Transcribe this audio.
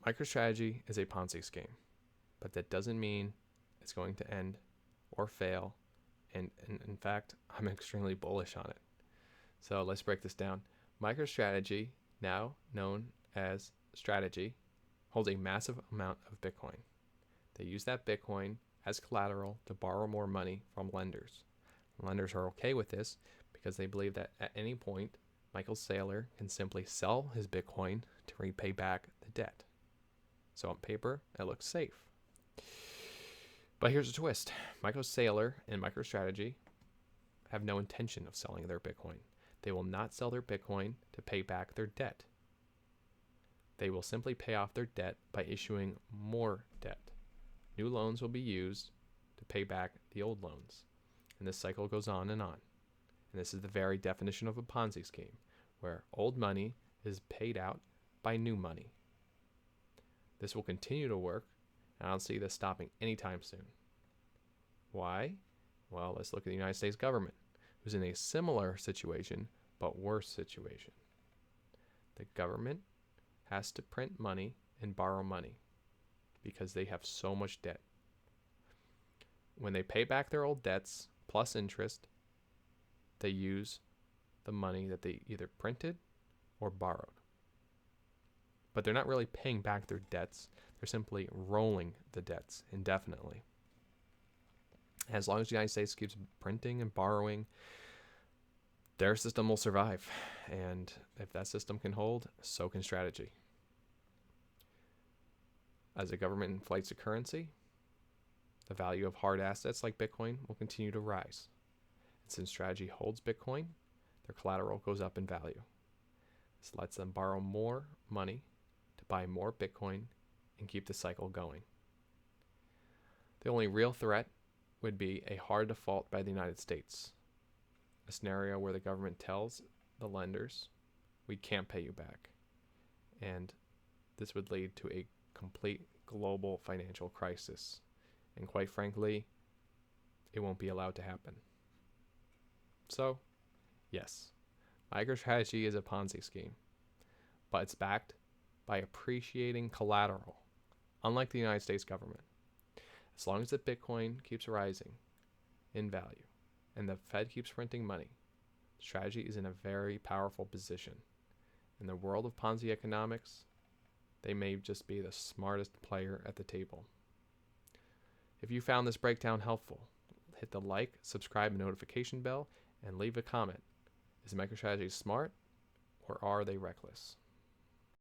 MicroStrategy is a Ponzi scheme, but that doesn't mean it's going to end or fail. And in fact, I'm extremely bullish on it. So let's break this down. MicroStrategy, now known as Strategy, holds a massive amount of Bitcoin. They use that Bitcoin as collateral to borrow more money from lenders. Lenders are okay with this because they believe that at any point, Michael Saylor can simply sell his Bitcoin to repay back the debt. So on paper, it looks safe. But here's a twist. Michael Saylor and MicroStrategy have no intention of selling their Bitcoin. They will not sell their Bitcoin to pay back their debt. They will simply pay off their debt by issuing more debt. New loans will be used to pay back the old loans. And this cycle goes on and on. And this is the very definition of a Ponzi scheme, where old money is paid out by new money. This will continue to work, and I don't see this stopping anytime soon. Why? Well, let's look at the United States government, who's in a similar situation, but worse situation. The government has to print money and borrow money because they have so much debt. When they pay back their old debts plus interest, they use the money that they either printed or borrowed. But they're not really paying back their debts. They're simply rolling the debts indefinitely. As long as the United States keeps printing and borrowing, their system will survive. And if that system can hold, so can strategy. As the government inflates the currency, the value of hard assets like Bitcoin will continue to rise. And since strategy holds Bitcoin, their collateral goes up in value. This lets them borrow more money to buy more Bitcoin and keep the cycle going. The only real threat would be a hard default by the United States, a scenario where the government tells the lenders, we can't pay you back. And this would lead to a complete global financial crisis. And quite frankly, it won't be allowed to happen. So, yes, MicroStrategy is a Ponzi scheme, but it's backed by appreciating collateral, unlike the United States government. As long as the Bitcoin keeps rising in value and the Fed keeps printing money, strategy is in a very powerful position. In the world of Ponzi economics, they may just be the smartest player at the table. If you found this breakdown helpful, hit the like, subscribe, and notification bell, and leave a comment. Is MicroStrategy smart, or are they reckless?